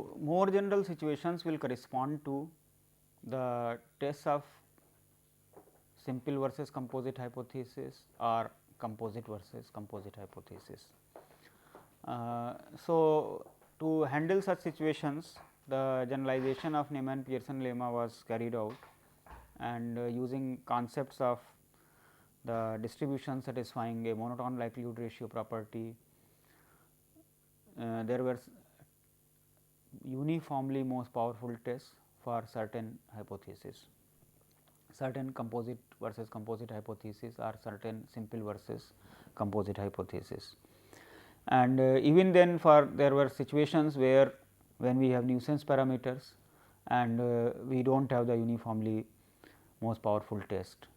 Now, more general situations will correspond to the tests of simple versus composite hypothesis or composite versus composite hypothesis. So, to handle such situations, the generalization of Neyman-Pearson lemma was carried out, and using concepts of the distribution satisfying a monotone likelihood ratio property, there were uniformly most powerful tests for certain hypotheses, certain composite versus composite hypothesis or certain simple versus composite hypothesis. And even then, for there were situations where when we have nuisance parameters and we do not have the uniformly most powerful test.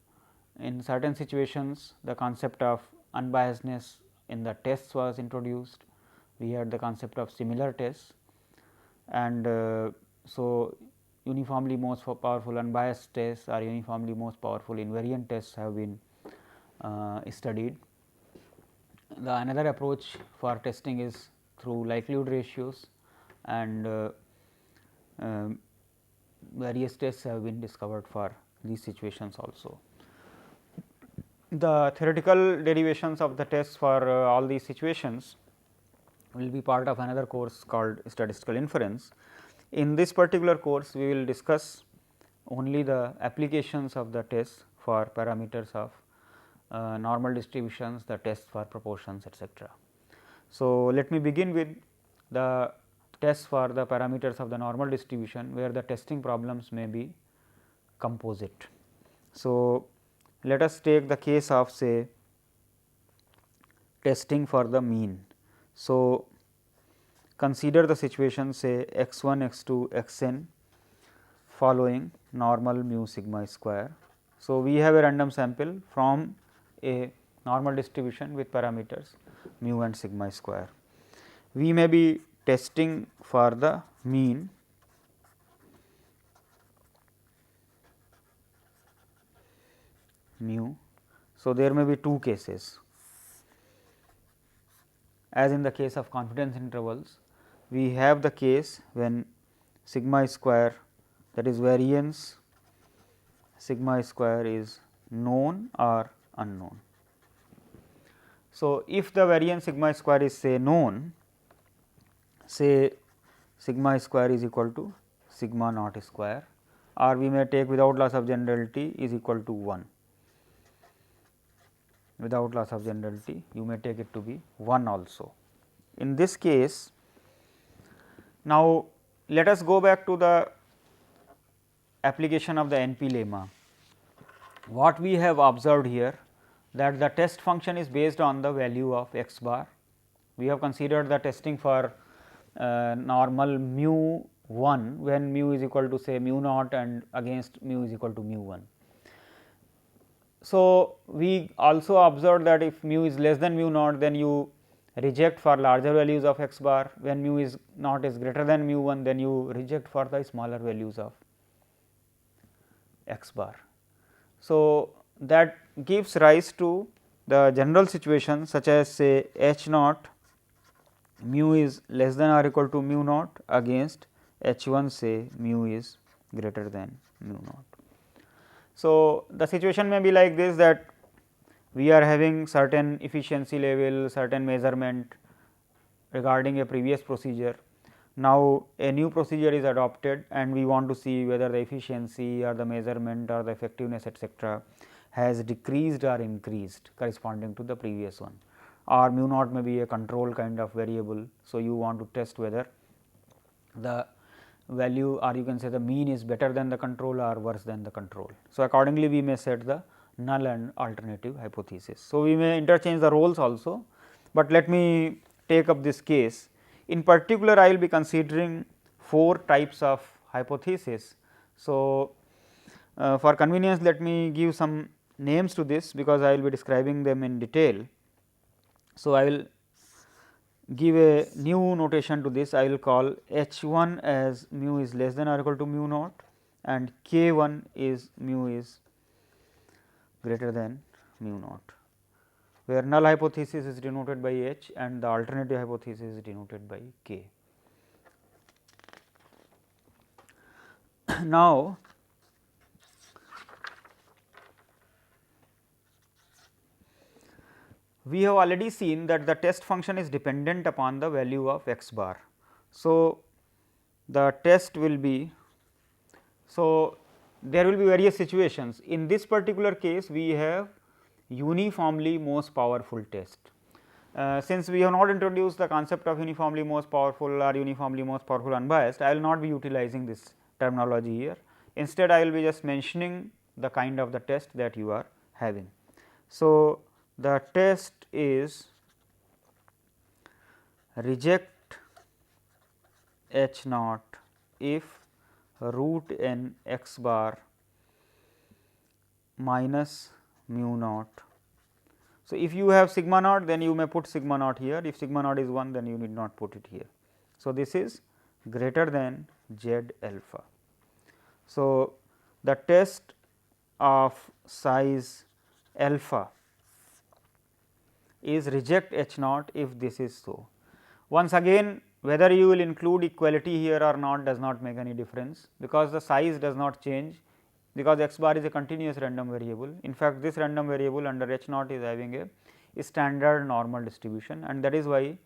In certain situations, the concept of unbiasedness in the tests was introduced. We had the concept of similar tests, and so uniformly most powerful unbiased tests or uniformly most powerful invariant tests have been studied. The another approach for testing is through likelihood ratios, and various tests have been discovered for these situations also. The theoretical derivations of the tests for all these situations will be part of another course called statistical inference. In this particular course, we will discuss only the applications of the tests for parameters of normal distributions, the tests for proportions, etc. So, let me begin with the tests for the parameters of the normal distribution, where the testing problems may be composite. So, let us take the case of say testing for the mean. So, consider the situation say x 1, x 2, x n following normal mu sigma square. So, we have a random sample from a normal distribution with parameters mu and sigma square. We may be testing for the mean mu. So, there may be two cases. As in the case of confidence intervals, we have the case when sigma square, that is variance sigma square, is known or unknown. So, if the variance sigma square is say known, say sigma square is equal to sigma naught square, or we may take without loss of generality is equal to 1. Without loss of generality, you may take it to be 1 also. In this case, now let us go back to the application of the NP lemma. What we have observed here, that the test function is based on the value of x bar. We have considered the testing for normal mu 1 when mu is equal to say mu naught and against mu is equal to mu 1. So, we also observed that if mu is less than mu naught, then you reject for larger values of x bar. When mu is naught is greater than mu 1, then you reject for the smaller values of x bar. So, that gives rise to the general situation such as say h naught mu is less than or equal to mu naught against h 1 say mu is greater than mu naught. So, the situation may be like this, that we are having certain efficiency level, certain measurement regarding a previous procedure. Now, a new procedure is adopted and we want to see whether the efficiency or the measurement or the effectiveness etcetera has decreased or increased corresponding to the previous one, or mu naught may be a control kind of variable. So, you want to test whether the value or you can say the mean is better than the control or worse than the control. So, accordingly we may set the null and alternative hypothesis. So, we may interchange the roles also, but let me take up this case. In particular, I will be considering 4 types of hypothesis. So, for convenience, let me give some names to this, because I will be describing them in detail. So, I will give a new notation to this. I will call h 1 as mu is less than or equal to mu naught, and k 1 is mu is greater than mu naught, where null hypothesis is denoted by h and the alternative hypothesis is denoted by k. Now, we have already seen that the test function is dependent upon the value of x bar. So, the test will be, so there will be various situations. In this particular case, we have uniformly most powerful test. Since we have not introduced the concept of uniformly most powerful or uniformly most powerful unbiased, I will not be utilizing this terminology here. Instead, I will be just mentioning the kind of the test that you are having. So, the test is reject H naught if root n x bar minus mu naught. So, if you have sigma naught, then you may put sigma naught here. If sigma naught is 1, then you need not put it here. So, this is greater than z alpha. So, the test of size alpha is reject H naught if this is so. Once again, whether you will include equality here or not does not make any difference, because the size does not change, because x bar is a continuous random variable. In fact, this random variable under H naught is having a standard normal distribution, and that is why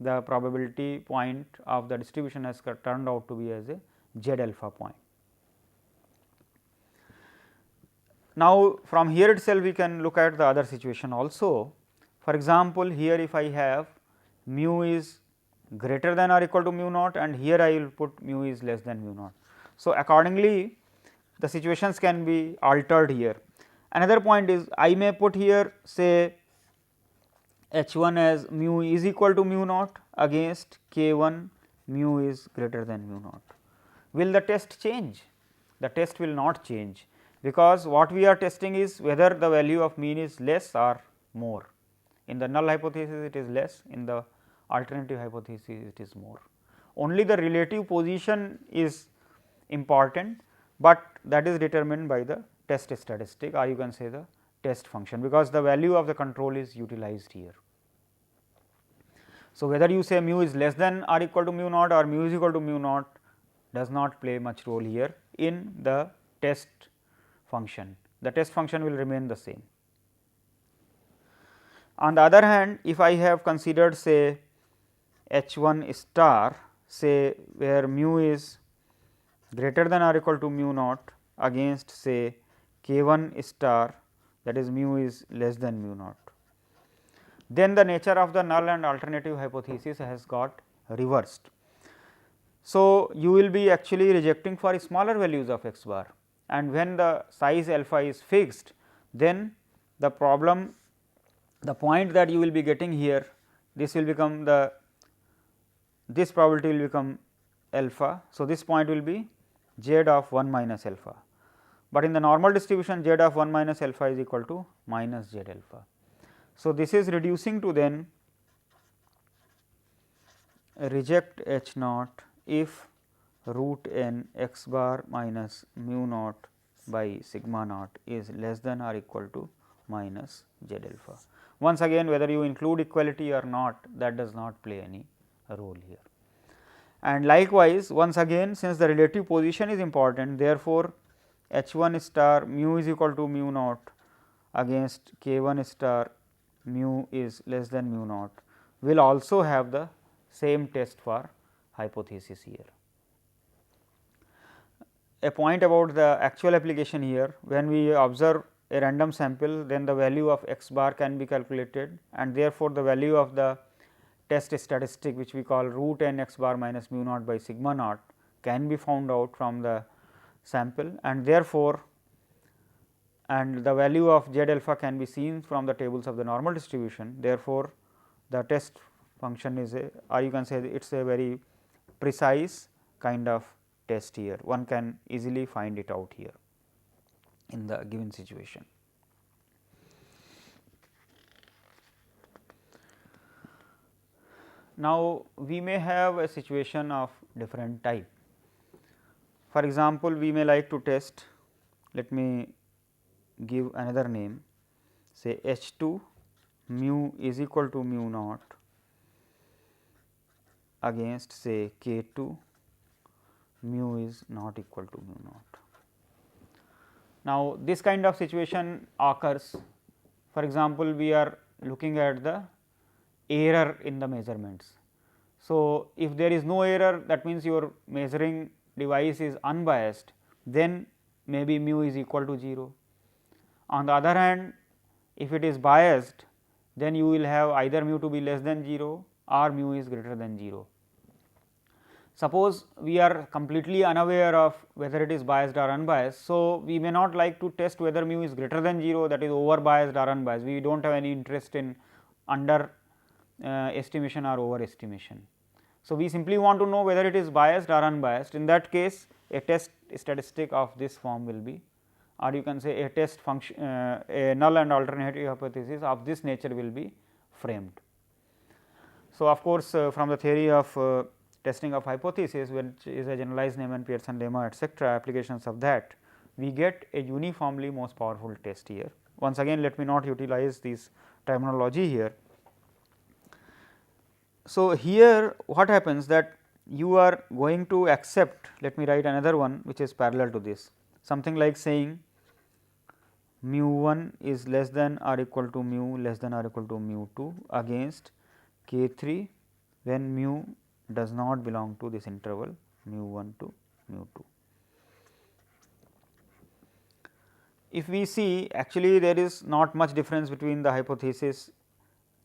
the probability point of the distribution has turned out to be as a z alpha point. Now, from here itself we can look at the other situation also. For example, here if I have mu is greater than or equal to mu naught, and here I will put mu is less than mu naught. So, accordingly the situations can be altered here. Another point is I may put here say H 1 as mu is equal to mu naught against k 1 mu is greater than mu naught. Will the test change? The test will not change, because what we are testing is whether the value of mean is less or more. In the null hypothesis it is less, in the alternative hypothesis it is more. Only the relative position is important, but that is determined by the test statistic, or you can say the test function, because the value of the control is utilized here. So, whether you say mu is less than or equal to mu naught or mu is equal to mu naught does not play much role here in the test function. The test function will remain the same. On the other hand, if I have considered say H 1 star, say where mu is greater than or equal to mu naught against say k 1 star, that is mu is less than mu naught, then the nature of the null and alternative hypothesis has got reversed. So, you will be actually rejecting for smaller values of x bar, and when the size alpha is fixed, then the problem, the point that you will be getting here, this will become the, this probability will become alpha. So, this point will be z of 1 minus alpha, but in the normal distribution z of 1 minus alpha is equal to minus z alpha. So, this is reducing to then reject H naught if root n x bar minus mu naught by sigma naught is less than or equal to minus z alpha. Once again, whether you include equality or not, that does not play any role here. And likewise, once again, since the relative position is important, therefore, H 1 star mu is equal to mu naught against k 1 star mu is less than mu naught will also have the same test for hypothesis here. A point about the actual application here, when we observe a random sample, then the value of x bar can be calculated, and therefore, the value of the test statistic which we call root n x bar minus mu naught by sigma naught can be found out from the sample, and therefore, and the value of z alpha can be seen from the tables of the normal distribution. Therefore, the test function is a, or you can say it is a very precise kind of test here, one can easily find it out here in the given situation. Now, we may have a situation of different type. For example, we may like to test, let me give another name, say H 2 mu is equal to mu naught against say k 2 mu is not equal to mu naught. Now, this kind of situation occurs, for example, we are looking at the error in the measurements. So, if there is no error, that means your measuring device is unbiased, then maybe mu is equal to 0. On the other hand, if it is biased, then you will have either mu to be less than 0 or mu is greater than 0. Suppose we are completely unaware of whether it is biased or unbiased. So, we may not like to test whether mu is greater than 0, that is over biased or unbiased. We do not have any interest in under estimation or over estimation. So, we simply want to know whether it is biased or unbiased. In that case, a test statistic of this form will be, or you can say a test function, a null and alternative hypothesis of this nature will be framed. So, of course, from the theory of testing of hypothesis, which is a generalized Neyman-Pearson lemma etcetera, applications of that, we get a uniformly most powerful test here. Once again, let me not utilize this terminology here. So, here what happens that you are going to accept, let me write another one which is parallel to this, something like saying mu 1 is less than or equal to mu less than or equal to mu 2 against k 3 when mu does not belong to this interval mu 1 to mu 2. If we see, actually there is not much difference between the hypothesis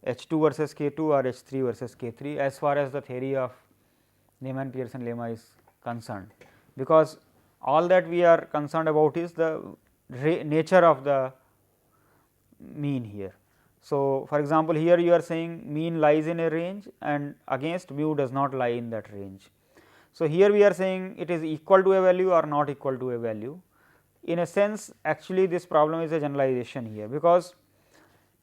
H 2 versus K 2 or H 3 versus K 3 as far as the theory of Neyman-Pearson lemma is concerned, because all that we are concerned about is the nature of the mean here. So, for example, here you are saying mean lies in a range and against mu does not lie in that range. So, here we are saying it is equal to a value or not equal to a value. In a sense, actually this problem is a generalization here, because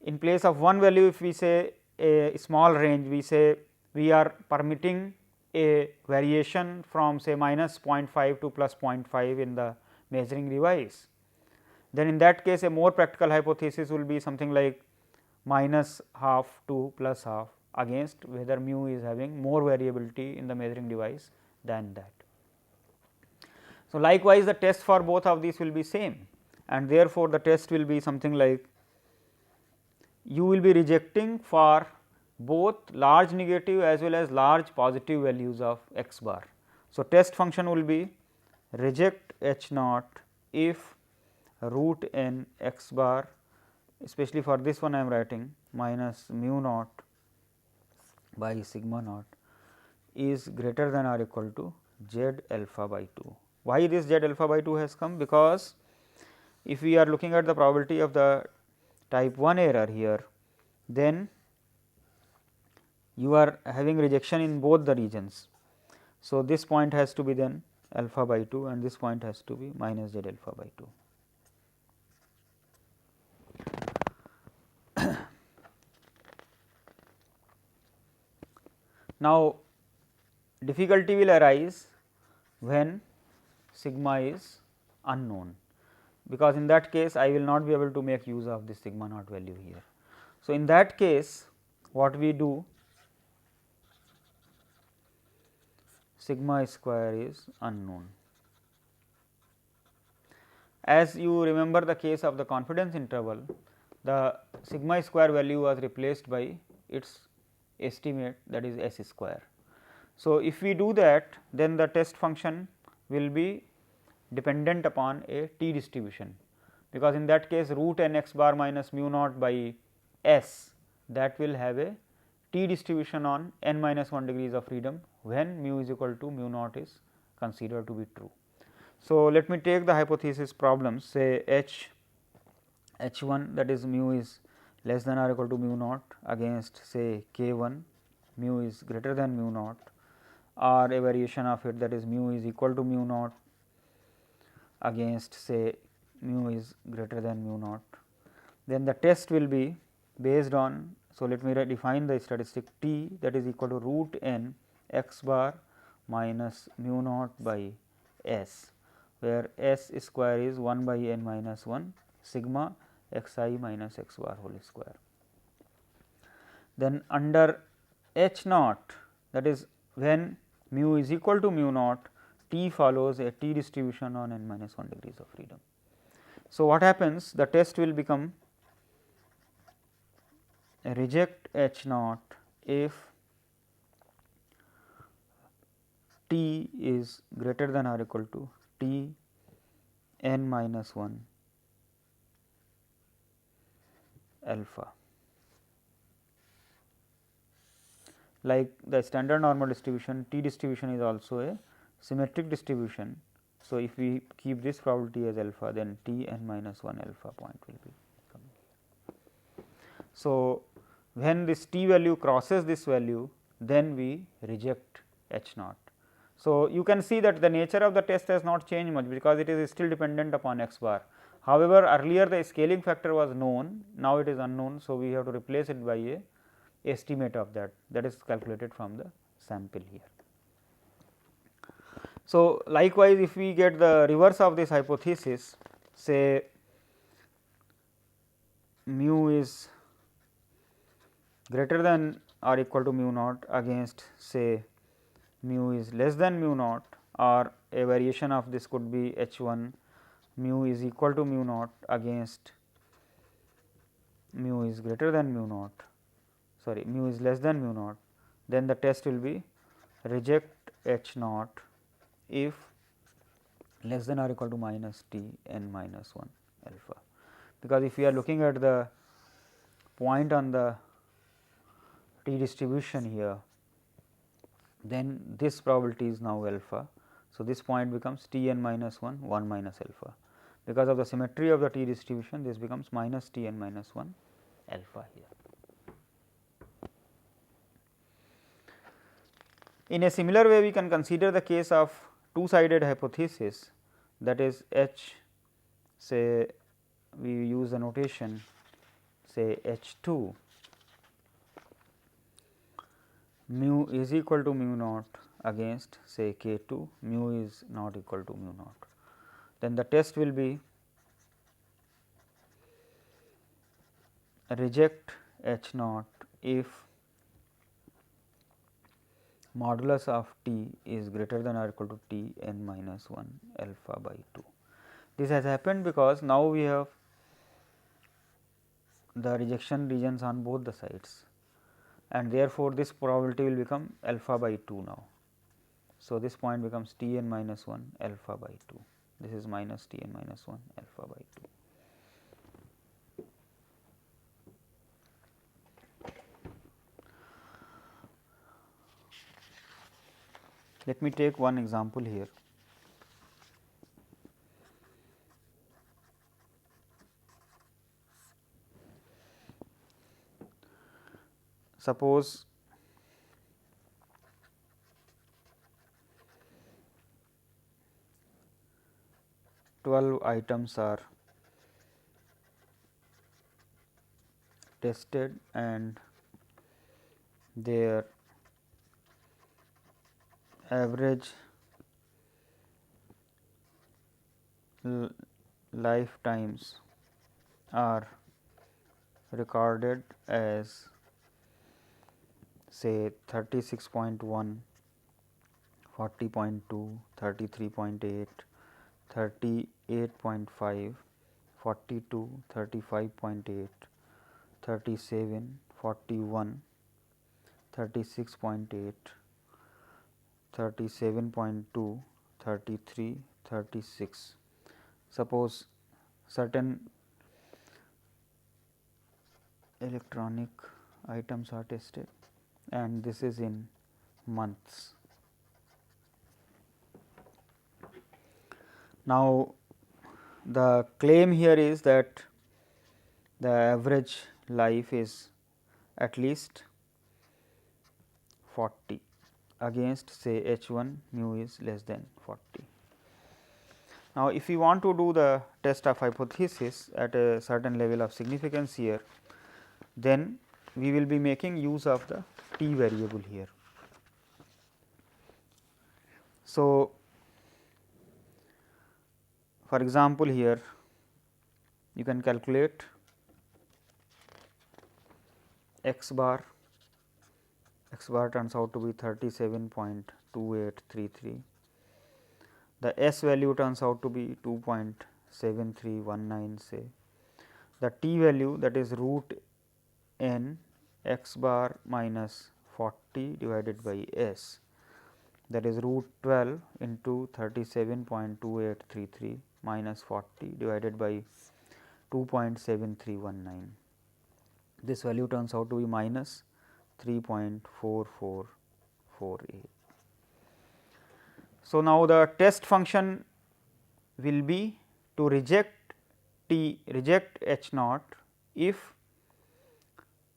in place of one value, if we say a small range, we say we are permitting a variation from say minus 0.5 to plus 0.5 in the measuring device, then in that case a more practical hypothesis will be something like minus half to plus half against whether mu is having more variability in the measuring device than that. So, likewise the test for both of these will be same, and therefore, the test will be something like you will be rejecting for both large negative as well as large positive values of x bar. So, test function will be reject h naught if root n x bar, especially for this one I am writing minus mu naught by sigma naught is greater than or equal to z alpha by 2. Why this z alpha by 2 has come? Because if we are looking at the probability of the type 1 error here, then you are having rejection in both the regions. So, this point has to be then alpha by 2 and this point has to be minus z alpha by 2. Now, difficulty will arise when sigma is unknown, because in that case I will not be able to make use of this sigma naught value here. So, in that case what we do, sigma square is unknown. As you remember the case of the confidence interval, the sigma square value was replaced by its estimate, that is s square. So, if we do that, then the test function will be dependent upon a t distribution, because in that case root n x bar minus mu naught by s, that will have a t distribution on n minus 1 degrees of freedom when mu is equal to mu naught is considered to be true. So, let me take the hypothesis problems, say h 1, that is mu is less than or equal to mu naught against say k 1 mu is greater than mu naught, or a variation of it, that is mu is equal to mu naught against say mu is greater than mu naught. Then the test will be based on, so let me define the statistic t, that is equal to root n x bar minus mu naught by s, where s square is 1 by n minus 1 sigma x I minus x bar whole square. Then under h naught, that is when mu is equal to mu naught, T follows a T distribution on n minus 1 degrees of freedom. So, what happens? The test will become reject H naught if T is greater than or equal to T n minus 1 alpha. Like the standard normal distribution, T distribution is also a symmetric distribution. So, if we keep this probability as alpha, then T n minus 1 alpha point will be coming. So, when this T value crosses this value, then we reject H naught. So, you can see that the nature of the test has not changed much, because it is still dependent upon x bar. However, earlier the scaling factor was known, now it is unknown. So, we have to replace it by a estimate of that is calculated from the sample here. So, likewise, if we get the reverse of this hypothesis, say mu is greater than or equal to mu naught against say mu is less than mu naught, or a variation of this could be h 1 mu is equal to mu naught against mu is greater than mu naught, sorry mu is less than mu naught, then the test will be reject h naught if less than or equal to minus T n minus 1 alpha. Because if we are looking at the point on the T distribution here, then this probability is now alpha. So, this point becomes T n minus 1 minus alpha. Because of the symmetry of the T distribution, this becomes minus T n minus 1 alpha here. In a similar way, we can consider the case of two sided hypothesis, that is H, say we use the notation say H 2 mu is equal to mu naught against say k 2 mu is not equal to mu naught. Then the test will be reject H naught if modulus of T is greater than or equal to T n minus 1 alpha by 2. This has happened because now we have the rejection regions on both the sides, and therefore, this probability will become alpha by 2 now. So, this point becomes T n minus 1 alpha by 2, this is minus T n minus 1 alpha by 2. Let me take one example here. Suppose twelve items are tested and their average lifetimes are recorded as say 36.1, 40.2, 33.8, 38.5, 42, 35.8, 37, 41, 36.8, 37.2, 33, 36. Suppose certain electronic items are tested and this is in months. Now, the claim here is that the average life is at least 40 against say H 1 mu is less than 40. Now, if we want to do the test of hypothesis at a certain level of significance here, then we will be making use of the t variable here. So, for example, here you can calculate x bar turns out to be 37.2833, the S value turns out to be 2.7319 say. The t value, that is root n x bar minus 40 divided by S, that is root 12 into 37.2833 minus 40 divided by 2.7319. This value turns out to be minus 3.4448. So, now the test function will be to reject H naught if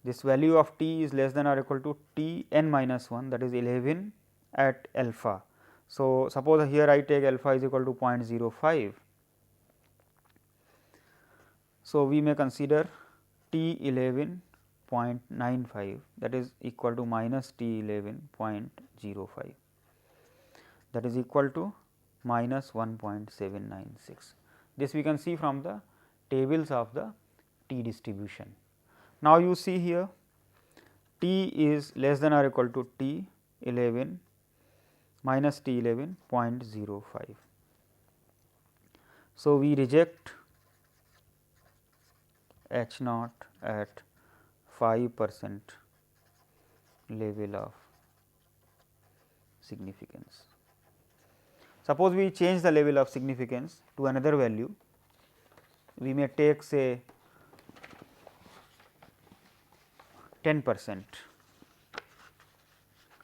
this value of t is less than or equal to t n minus 1, that is 11 at alpha. So, suppose here I take alpha is equal to 0.05. So, we may consider t 11.95, that is equal to minus t 11.05, that is equal to minus 1.796. This we can see from the tables of the t distribution. Now, you see here t is less than or equal to t 11 minus t 11.05. So, we reject H naught at 5% level of significance. Suppose we change the level of significance to another value, we may take say 10%.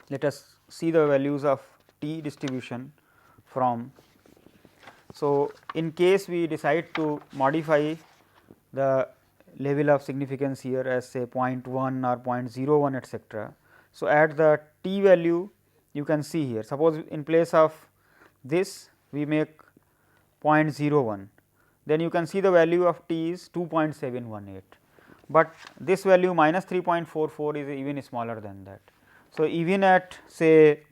Let us see the values of t distribution from. So, in case we decide to modify the level of significance here as say 0.1 or 0.01 etcetera. So, at the t value you can see here, suppose in place of this we make 0.01, then you can see the value of t is 2.718, but this value minus 3.44 is even smaller than that. So, even at say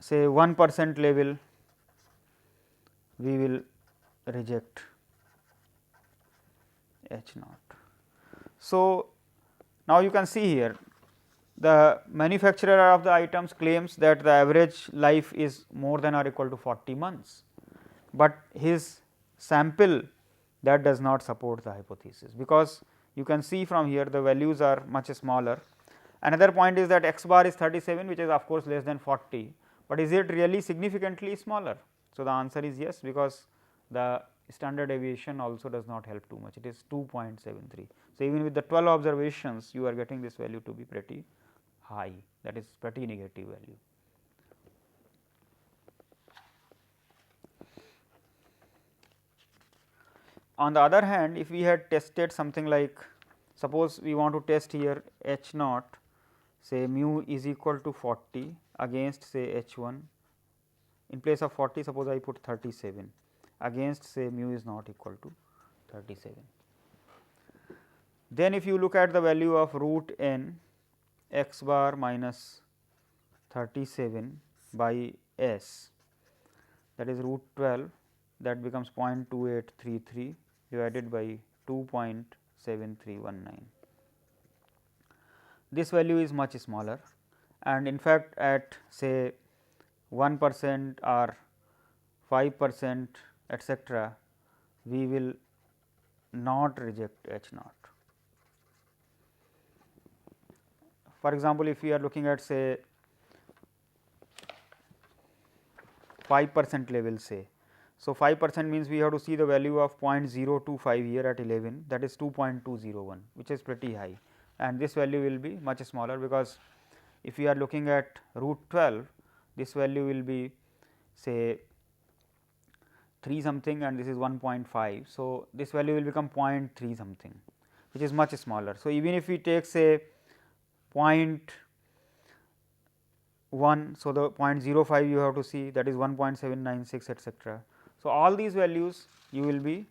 1% level we will reject H naught. So, now you can see here the manufacturer of the items claims that the average life is more than or equal to 40 months, but his sample that does not support the hypothesis, because you can see from here the values are much smaller. Another point is that x bar is 37, which is of course less than 40, but is it really significantly smaller? So, the answer is yes, because the standard deviation also does not help too much, it is 2.73. So, even with the 12 observations you are getting this value to be pretty high, that is pretty negative value. On the other hand, if we had tested something like, suppose we want to test here H naught, say mu is equal to 40 against say H 1, in place of 40 suppose I put 37 against say mu is not equal to 37. Then if you look at the value of root n x bar minus 37 by S, that is root 12, that becomes 0.2833 divided by 2.7319. This value is much smaller, and in fact, at say 1% or 5% etcetera, we will not reject H naught. For example, if we are looking at say 5% level say. So, 5% means we have to see the value of 0.025 here at 11, that is 2.201, which is pretty high, and this value will be much smaller, because if we are looking at root 12, this value will be say 3 something and this is 1.5. So, this value will become 0.3 something, which is much smaller. So, even if we take say 0.1, so the 0.05 you have to see, that is 1.796 etcetera. So, all these values you will be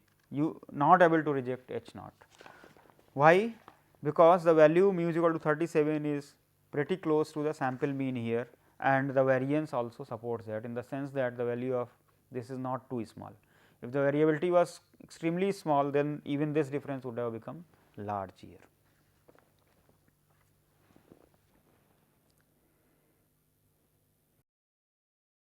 not able to reject H naught. Why? Because the value mu is equal to 37 is pretty close to the sample mean here, and the variance also supports that, in the sense that the value of this is not too small. If the variability was extremely small, then even this difference would have become large here.